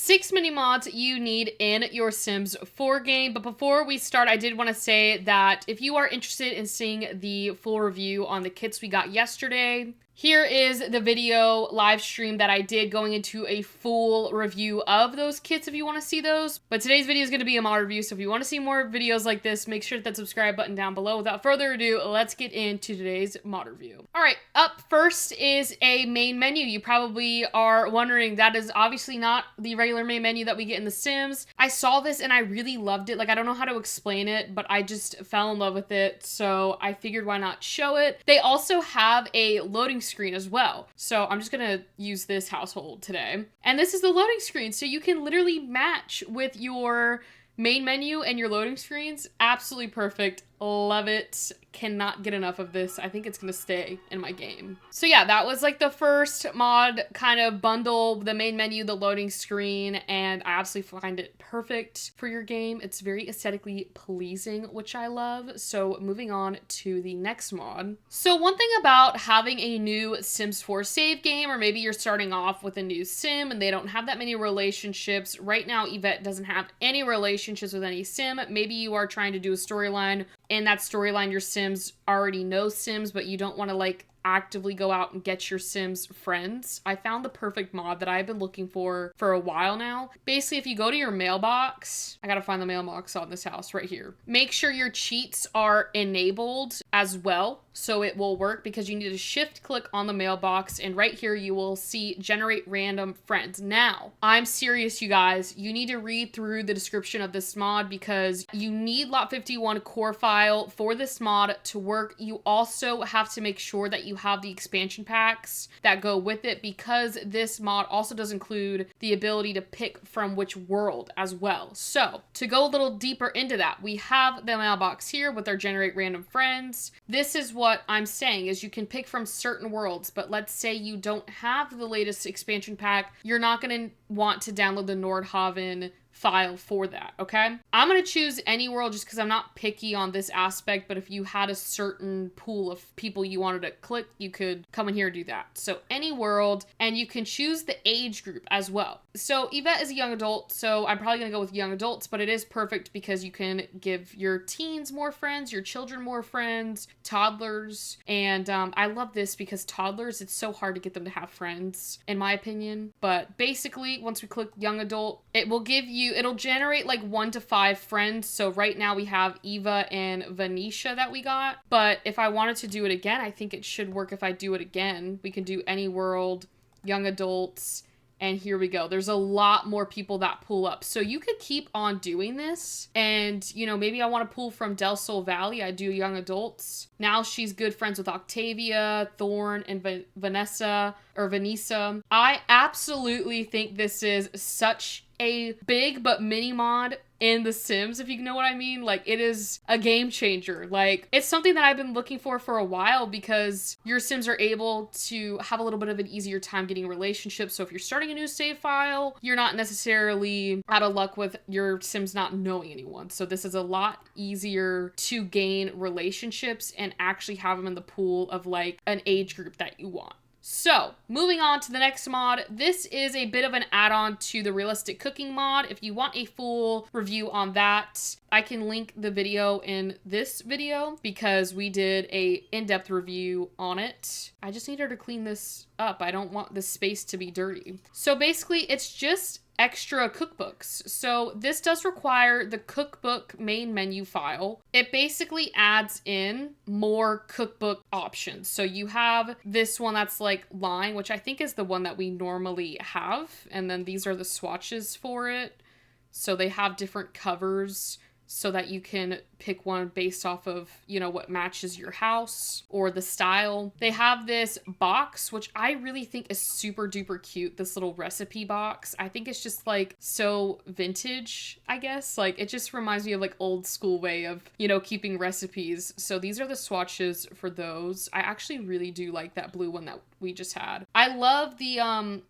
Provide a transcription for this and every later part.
6 mini mods you need in your Sims 4 game. But before we start, I did want to say that if you are interested in seeing the full review on the kits we got yesterday, here is the video live stream that I did going into a full review of those kits if you want to see those. But today's video is going to be a mod review, so if you want to see more videos like this, make sure to hit that subscribe button down below. Without further ado, let's get into today's mod review. Alright, up first is a main menu. You probably are wondering, that is obviously not the regular main menu that we get in The Sims. I saw this and I really loved it. Like, I don't know how to explain it, but I just fell in love with it, so I figured why not show it. They also have a loading screen as well. So I'm just gonna use this household today. And this is the loading screen. So you can literally match with your main menu and your loading screens. Absolutely perfect. Love it. Cannot get enough of this. I think it's gonna stay in my game. So yeah, that was like the first mod kind of bundle, the main menu, the loading screen, and I absolutely find it perfect for your game. It's very aesthetically pleasing, which I love. So moving on to the next mod. So one thing about having a new Sims 4 save game, or maybe you're starting off with a new Sim and they don't have that many relationships. Right now, Yvette doesn't have any relationships with any Sim. Maybe you are trying to do a storyline. In that storyline, your Sims already know Sims, but you don't want to like actively go out and get your Sims friends. I found the perfect mod that I've been looking for a while now. Basically, if you go to your mailbox, I gotta find the mailbox on this house right here. Make sure your cheats are enabled as well, so it will work, because you need to shift click on the mailbox, and right here you will see generate random friends. Now, I'm serious, you guys. You need to read through the description of this mod because you need Lot 51 core file for this mod to work. You also have to make sure that you have the expansion packs that go with it, because this mod also does include the ability to pick from which world as well. So to go a little deeper into that, we have the mailbox here with our generate random friends. This is what I'm saying, is you can pick from certain worlds, but let's say you don't have the latest expansion pack, you're not going to want to download the Nordhaven file for that, okay? I'm gonna choose any world just because I'm not picky on this aspect, but if you had a certain pool of people you wanted to click, you could come in here and do that. So any world, and you can choose the age group as well. So Yvette is a young adult, so I'm probably gonna go with young adults, but it is perfect because you can give your teens more friends, your children more friends, toddlers, and I love this because toddlers, it's so hard to get them to have friends, in my opinion. But basically, once we click young adult, it will give you, it'll generate like 1 to 5 friends. So right now we have Eva and Venetia that we got. But if I wanted to do it again, I think it should work if I do it again. We can do any world, young adults, and here we go. There's a lot more people that pull up. So you could keep on doing this. And, you know, maybe I want to pull from Del Sol Valley. I do young adults. Now she's good friends with Octavia, Thorn, and Vanessa. I absolutely think this is such a big but mini mod in The Sims, if you know what I mean. Like, it is a game changer. Like, it's something that I've been looking for a while, because your Sims are able to have a little bit of an easier time getting relationships. So if you're starting a new save file, you're not necessarily out of luck with your Sims not knowing anyone. So this is a lot easier to gain relationships and actually have them in the pool of like an age group that you want. So, moving on to the next mod. This is a bit of an add-on to the realistic cooking mod. If you want a full review on that, I can link the video in this video because we did a in-depth review on it. I just need her to clean this up. I don't want this space to be dirty. So basically, it's just extra cookbooks. So this does require the cookbook main menu file. It basically adds in more cookbook options. So you have this one that's like line, which I think is the one that we normally have. And then these are the swatches for it. So they have different covers so that you can pick one based off of, you know, what matches your house or the style. They have this box, which I really think is super duper cute. This little recipe box. I think it's just like so vintage, I guess. Like, it just reminds me of like old school way of, you know, keeping recipes. So these are the swatches for those. I actually really do like that blue one that we just had. I love the,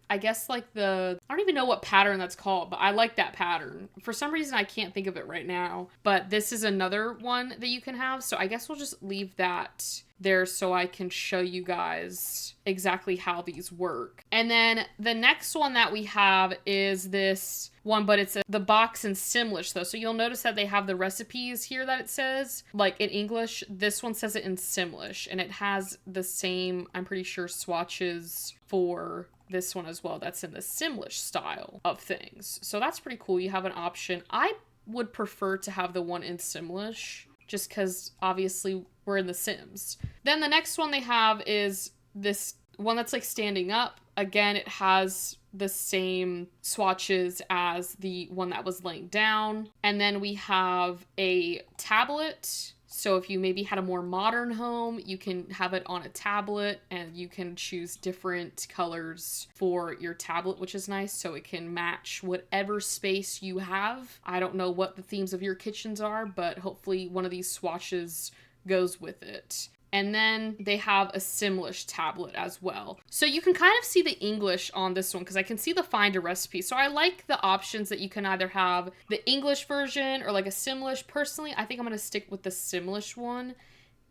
I guess like the, I don't even know what pattern that's called, but I like that pattern. For some reason, I can't think of it right now. but this is another one that you can have. So I guess we'll just leave that there so I can show you guys exactly how these work. And then the next one that we have is this one, but it's the box in Simlish though. So you'll notice that they have the recipes here that it says, like in English. This one says it in Simlish, and it has the same, I'm pretty sure, swatches for this one as well. That's in the Simlish style of things. So that's pretty cool. You have an option. I would prefer to have the one in Simlish, just because obviously we're in The Sims. Then the next one they have is this one that's like standing up. Again, it has the same swatches as the one that was laying down. And then we have a tablet. So if you maybe had a more modern home, you can have it on a tablet, and you can choose different colors for your tablet, which is nice. So it can match whatever space you have. I don't know what the themes of your kitchens are, but hopefully one of these swatches goes with it. And then they have a Simlish tablet as well. So you can kind of see the English on this one because I can see the find a recipe. So I like the options that you can either have the English version or like a Simlish. Personally, I think I'm going to stick with the Simlish one.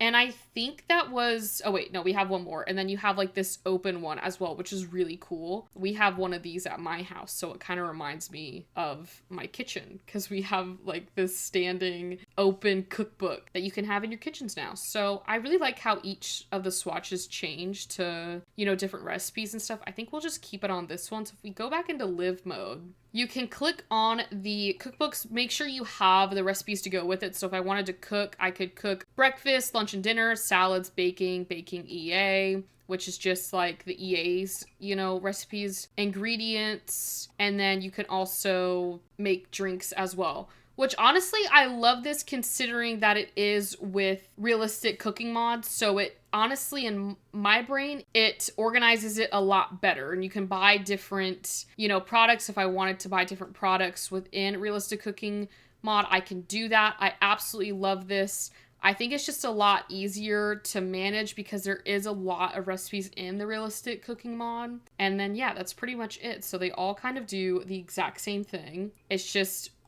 And I think that was, oh wait, no, we have one more. And then you have like this open one as well, which is really cool. We have one of these at my house, so it kind of reminds me of my kitchen because we have like this standing open cookbook that you can have in your kitchens now. So I really like how each of the swatches change to, you know, different recipes and stuff. I think we'll just keep it on this one. So if we go back into live mode, you can click on the cookbooks. Make sure you have the recipes to go with it. So if I wanted to cook, I could cook breakfast, lunch and dinner, salads, baking EA, which is just like the EA's, you know, recipes, ingredients, and then you can also make drinks as well. Which honestly, I love this considering that it is with realistic cooking mods. So it honestly, in my brain, it organizes it a lot better. And you can buy different, you know, products. If I wanted to buy different products within realistic cooking mod, I can do that. I absolutely love this. I think it's just a lot easier to manage because there is a lot of recipes in the realistic cooking mod. And then, yeah, that's pretty much it. So they all kind of do the exact same thing.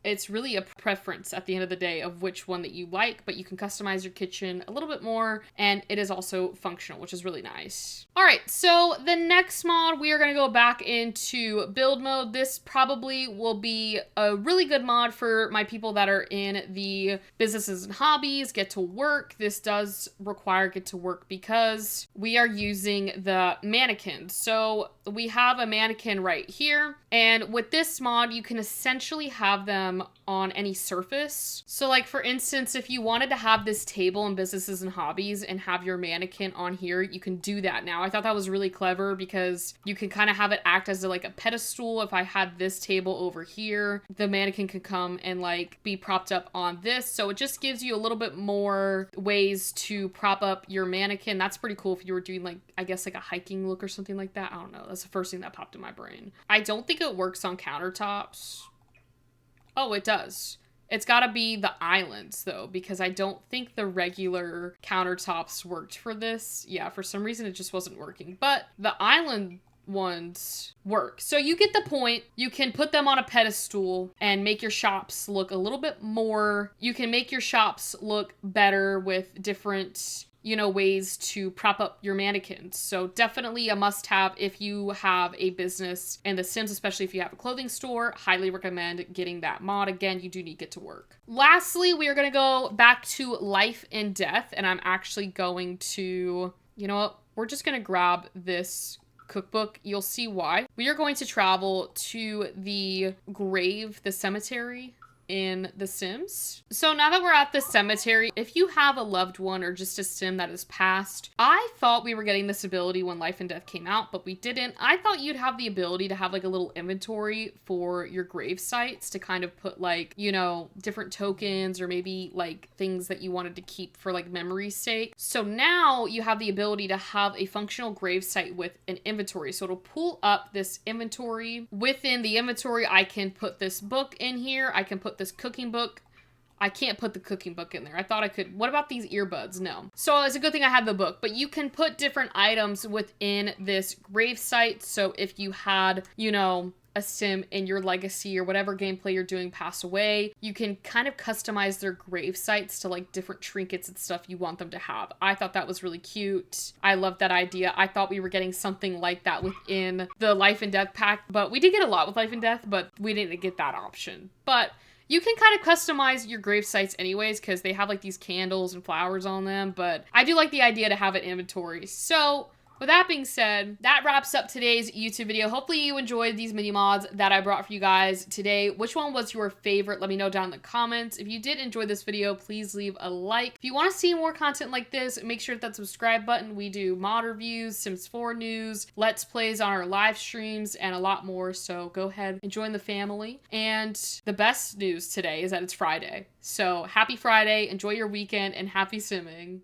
It's really a preference at the end of the day of which one that you like, but you can customize your kitchen a little bit more, and it is also functional, which is really nice. All right, so the next mod, we are going to go back into build mode. This probably will be a really good mod for my people that are in the businesses and hobbies, get to work. This does require get to work because we are using the mannequin. So we have a mannequin right here, and with this mod, you can essentially have them on any surface. So like for instance, if you wanted to have this table in businesses and hobbies and have your mannequin on here, you can do that now. I thought that was really clever because you can kind of have it act as like a pedestal. If I had this table over here, the mannequin could come and like be propped up on this. So it just gives you a little bit more ways to prop up your mannequin. That's pretty cool if you were doing like, I guess like a hiking look or something like that. I don't know. That's the first thing that popped in my brain. I don't think it works on countertops. Oh, it does. It's got to be the islands, though, because I don't think the regular countertops worked for this. Yeah, for some reason, it just wasn't working. But the island ones work. So you get the point. You can put them on a pedestal and make your shops look a little bit more. You can make your shops look better with different, you know, ways to prop up your mannequins. So definitely a must-have if you have a business in The Sims, especially if you have a clothing store. Highly recommend getting that mod. Again, you do need to get to work. Lastly, we are going to go back to life and death, and I'm actually going to, you know what, we're just going to grab this cookbook. You'll see why. We are going to travel to the cemetery in The Sims. So now that we're at the cemetery, if you have a loved one or just a sim that has passed, I thought we were getting this ability when Life and Death came out, but we didn't. I thought you'd have the ability to have like a little inventory for your gravesites to kind of put like, you know, different tokens or maybe like things that you wanted to keep for like memory's sake. So now you have the ability to have a functional gravesite with an inventory. So it'll pull up this inventory. Within the inventory, I can put this book in here. I can put this cooking book. I can't put the cooking book in there. I thought I could. What about these earbuds? No. So it's a good thing I had the book, but you can put different items within this gravesite. So if you had, you know, a sim in your legacy or whatever gameplay you're doing pass away, you can kind of customize their gravesites to like different trinkets and stuff you want them to have. I thought that was really cute. I love that idea. I thought we were getting something like that within the Life and Death pack, but we did get a lot with Life and Death, but we didn't get that option. But you can kind of customize your gravesites anyways, because they have like these candles and flowers on them, but I do like the idea to have an inventory. So with that being said, that wraps up today's YouTube video. Hopefully you enjoyed these mini mods that I brought for you guys today. Which one was your favorite? Let me know down in the comments. If you did enjoy this video, please leave a like. If you want to see more content like this, make sure to hit that subscribe button. We do mod reviews, Sims 4 news, Let's Plays on our live streams, and a lot more. So go ahead and join the family. And the best news today is that it's Friday. So happy Friday, enjoy your weekend, and happy simming.